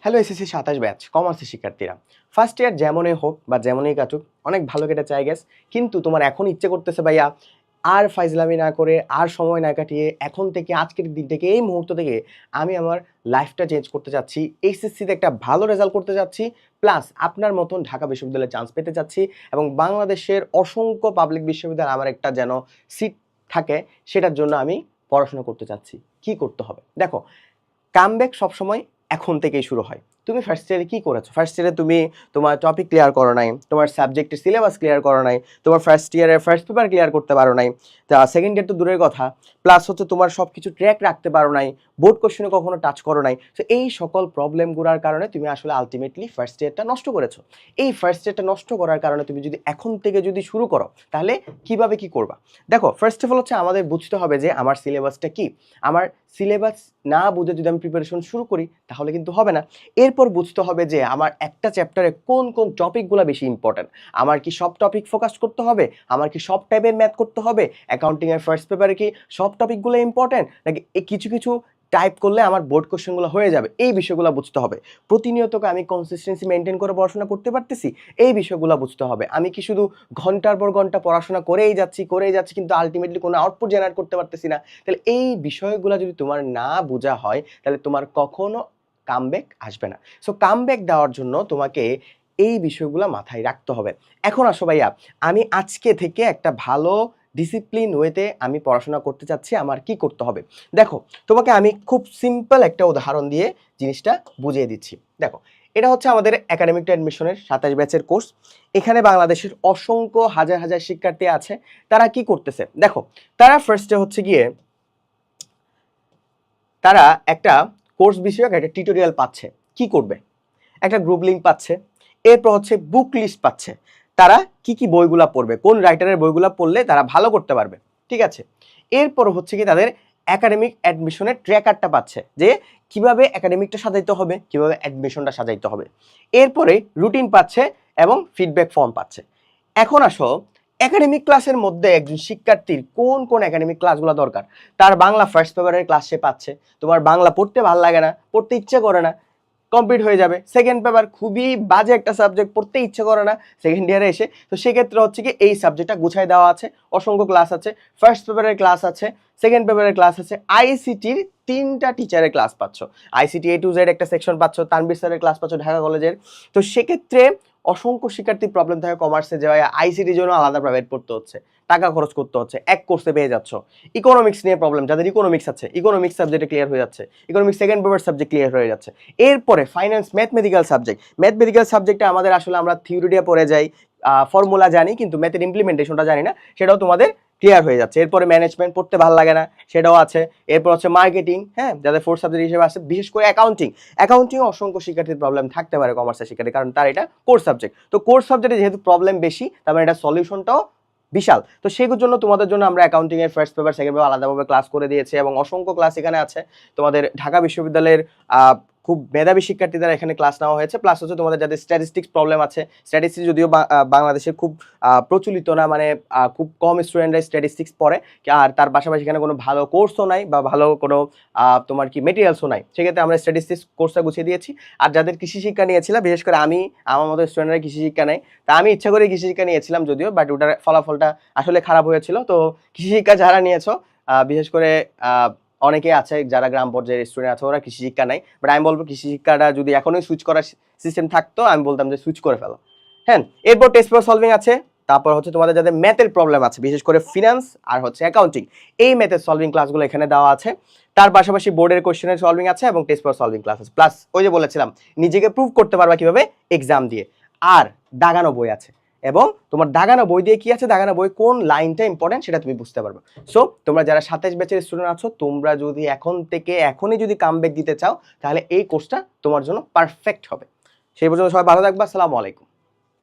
Hello SSC ২৭ batch কমার্সের শিক্ষার্থীরা। First year যেমনই হোক বা যেমনই কাটুক, অনেক ভালো কেটেছে আই গেস। কিন্তু তোমার এখন ইচ্ছে করতেছে ভাইয়া আর ফাইজলামি না করে, আর সময় না কাটিয়ে এখন থেকে আজকের দিন থেকে এই মুহূর্ত থেকে আমি আমার লাইফটা চেঞ্জ করতে চাচ্ছি। এইচএসসিতে একটা ভালো রেজাল্ট করতে চাচ্ছি। প্লাস আপনার মতন ঢাকা বিশ্ববিদ্যালয়ে চান্স পেতে চাচ্ছি এবং বাংলাদেশের অসংখ্য পাবলিক বিশ্ববিদ্যালয়ে আমার একটা যেন সিট থাকে, সেটার জন্য আমি পড়াশোনা করতে চাচ্ছি। কি করতে হবে? দেখো, কামব্যাক সবসময় এখন থেকেই শুরু হয়। তুমি ফার্স্ট ইয়ারে কি করেছো? ফার্স্ট ইয়ারে তুমি তোমার টপিক ক্লিয়ার করো নাই, তোমার সাবজেক্টের সিলেবাস ক্লিয়ার করো নাই, তোমার ফার্স্ট ইয়ারে ফার্স্ট পেপার ক্লিয়ার করতে পারো নাই, তা সেকেন্ড ইয়ার তো দূরের কথা, প্লাস হচ্ছে তোমার সব কিছু ট্র্যাক রাখতে পারো নাই, বোর্ড কোশ্চেনে কখনো টাচ করো নাই। তো এই সকল প্রবলেমগুলোর কারণে তুমি আসলে আলটিমেটলি ফার্স্ট ইয়ারটা নষ্ট করেছো। এই ফার্স্ট ইয়ারটা নষ্ট করার কারণে তুমি যদি এখন থেকে যদি শুরু করো, তাহলে কিভাবে কি করবা? দেখো, ফার্স্ট অফ অল হচ্ছে আমাদের বুঝতে হবে যে আমার সিলেবাসটা কি। আমার সিলেবাস না বুঝে যদি আমি প্রিপারেশন শুরু করি তাহলে কিন্তু হবে না। এরপর বুঝতে হবে যে আমার একটা চ্যাপ্টারে কোন কোন টপিকগুলো বেশি ইম্পর্টেন্ট। আমার কি সব টপিক ফোকাস করতে হবে? আমার কি সব টাইপের ম্যাথ করতে হবে? অ্যাকাউন্টিংয়ের ফার্স্ট পেপারে কি সব টপিকগুলো ইম্পর্টেন্ট, নাকি এই কিছু কিছু টাইপ করলে আমার বোর্ড কোশ্চেনগুলো হয়ে যাবে? এই বিষয়গুলো বুঝতে হবে। প্রতিনিয়ত আমি কনসিস্টেন্সি মেনটেন করে পড়াশোনা করতে পারতেছি, এই বিষয়গুলো বুঝতে হবে। আমি কি শুধু ঘন্টার পর ঘন্টা পড়াশোনা করেই যাচ্ছি কিন্তু আলটিমেটলি কোনো আউটপুট জেনারেট করতে পারতেছি না? তাহলে এই বিষয়গুলো যদি তোমার না বোঝা হয় তাহলে তোমার কখনো কামব্যাক আসবে না। সো কামব্যাক দেওয়ার জন্য তোমাকে এই বিষয়গুলো মাথায় রাখতে হবে। এখন আসো ভাইয়া, আমি আজকে থেকে একটা ভালো ডিসিপ্লিন ওয়েতে আমি পড়াশোনা করতে চাচ্ছি, আমার কি করতে হবে? দেখো, তোমাকে আমি খুব সিম্পল একটা উদাহরণ দিয়ে জিনিসটা বুঝিয়ে দিচ্ছি। দেখো, এটা হচ্ছে আমাদের একাডেমিক টু অ্যাডমিশনের ২৭ ব্যাচের কোর্স। এখানে বাংলাদেশের অসংখ্য হাজার হাজার শিক্ষার্থী আছে। তারা কি করতেছে? দেখো, তারা ফার্স্টে হচ্ছে গিয়ে তারা একটা কোর্স বিষয়ক একটা টিউটোরিয়াল পাচ্ছে। কি করবে? একটা গ্রুপ লিঙ্ক পাচ্ছে, এরপর হচ্ছে বুক লিস্ট পাচ্ছে। তারা কি কি বইগুলা পড়বে, কোন রাইটারের বইগুলা পড়লে তারা ভালো করতে পারবে, ঠিক আছে? এরপর হচ্ছে কি তাদের একাডেমিক অ্যাডমিশনের ট্র্যাকারটা পাচ্ছে, যে কিভাবে একাডেমিকটা সাজাইতে হবে, কিভাবে অ্যাডমিশনটা সাজাইতে হবে। এরপরে রুটিন পাচ্ছে এবং ফিডব্যাক ফর্ম পাচ্ছে। এখন আসো, একাডেমিক ক্লাসের মধ্যে একজন শিক্ষার্থীর কোন কোন একাডেমিক ক্লাসগুলো দরকার? তার বাংলা ফার্স্ট পেপারের ক্লাস সে পাচ্ছে। তোমার বাংলা পড়তে ভালো লাগে না, পড়তে ইচ্ছে করে না, কমপ্লিট হয়ে যাবে। সেকেন্ড পেপার খুবই বাজে একটা সাবজেক্ট, পড়তে ইচ্ছে করে না সেকেন্ড ইয়ারে এসে, তো সেক্ষেত্রে হচ্ছে কি এই সাবজেক্টটা গুছাই দেওয়া আছে, অসংখ্য ক্লাস আছে, ফার্স্ট পেপারের ক্লাস আছে, সেকেন্ড পেপারের ক্লাস আছে, আইসিটির 3টা টিচারের ক্লাস পাচ্ছ, আইসিটি A to Z একটা সেকশন পাচ্ছ, তানবীর স্যারের ক্লাস পাচ্ছ ঢাকা কলেজের। তো সেক্ষেত্রে অসংখ্য শিক্ষার্থীর প্রবলেম থাকে কমার্সে যে আইসিটির জন্য আলাদা প্রাইভেট পড়তে হচ্ছে, টাকা খরচ করতে হচ্ছে, এক কোর্সে পেয়ে যাচ্ছ। ইকোনমিক্স নিয়ে প্রবলেম, যাদের ইকোনমিক্স আছে, ইকোনমিক্স সাবজেক্টে ক্লিয়ার হয়ে যাচ্ছে, economics second paper subject clear হয়ে যাচ্ছে। এরপরে ফাইন্যান্স ম্যাথমেটিক্যাল সাবজেক্ট, ম্যাথমেটিক্যাল সাবজেক্টে আমাদের আসলে আমরা থিওরিটা পড়ে যাই, ফর্মুলা জানি কিন্তু ম্যাথের ইমপ্লিমেন্টেশনটা জানি না, সেটাও তোমাদের ক্লিয়ার হয়ে যাচ্ছে। এরপরে ম্যানেজমেন্ট পড়তে ভালো লাগে না, সেটাও আছে। এরপর হচ্ছে মার্কেটিং, হ্যাঁ, যাদের ফোর্থ সাবজেক্ট হিসেবে আছে, বিশেষ করে অ্যাকাউন্টিং অসংখ্য শিক্ষার্থীর প্রবলেম থাকতে পারে কমার্সের শিক্ষার্থী, কারণ তার এটা কোর্স সাবজেক্ট। তো কোর্স সাবজেক্টে যেহেতু প্রবলেম বেশি, তার মানে এটা সলিউশনটাও বিশাল। তো সেগুলোর জন্য তোমাদের জন্য আমরা অ্যাকাউন্টিং এর ফার্স্ট পেপার সেকেন্ড পেপার আলাদাভাবে ক্লাস করে দিয়েছি এবং অসংখ্য ক্লাস এখানে আছে। তোমাদের ঢাকা বিশ্ববিদ্যালয়ের খুব মেধাবী শিক্ষার্থীদের এখানে ক্লাস নেওয়া হয়েছে। প্লাস হচ্ছে তোমাদের যাদের স্ট্যাটিস্টিক্স প্রবলেম আছে, স্ট্যাটিস্টিক্স যদিও বাংলাদেশের খুব প্রচলিত না, মানে খুব কম স্টুডেন্টরা স্ট্যাটিস্টিক্স পড়ে, আর তার পাশাপাশি এখানে কোনো ভালো কোর্সও নাই বা ভালো কোনো তোমার কি মেটেরিয়ালসও নাই, সেক্ষেত্রে আমরা স্ট্যাটিস্টিক্স কোর্সটা গুছিয়ে দিয়েছি। আর যাদের কৃষি শিক্ষা নিয়েছিলাম, বিশেষ করে আমার মতো স্টুডেন্টরা কৃষি শিক্ষা নেয়, তা আমি ইচ্ছা করে কৃষি শিক্ষা নিয়েছিলাম যদিও, বাট ওটার ফলাফলটা আসলে খারাপ হয়েছিল। তো কৃষি শিক্ষা যারা নিয়েছো, বিশেষ করে অনেকে আছে যারা গ্রাম পর্যায়ের স্টুডেন্ট আছে, ওরা কৃষি শিক্ষা নাই, বাট আমি বলবো কৃষি শিক্ষাটা যদি এখনোই সুইচ করার সিস্টেম থাকতো, আমি বলতাম যে সুইচ করে ফেলো। হ্যাঁ, এরপর টেস্ট পেপার সলভিং আছে, তারপর হচ্ছে তোমাদের যাদের ম্যাথের প্রবলেম আছে, বিশেষ করে ফিনান্স আর হচ্ছে অ্যাকাউন্টিং, এই ম্যাথের সলভিং ক্লাসগুলো এখানে দেওয়া আছে। তার পাশাপাশি বোর্ডের কোশ্চেনের সলভিং আছে এবং টেস্ট পেপার সলভিং ক্লাস আছে। প্লাস ওই যে বলেছিলাম, নিজেকে প্রুভ করতে পারবা কিভাবে, এক্সাম দিয়ে। আর দাগানো বই আছে, এবং তোমার দাগানো বই দিয়ে কি আছে, দাগানো বই কোন লাইনটা ইম্পর্টেন্ট সেটা তুমি বুঝতে পারবে। সো তোমরা যারা 27 ব্যাচের স্টুডেন্ট আছো, তোমরা যদি এখনই যদি কামব্যাক দিতে চাও, তাহলে এই কোর্সটা তোমার জন্য পারফেক্ট হবে। সেই পর্যন্ত সবাই ভালো থাকবা। আসসালামু আলাইকুম।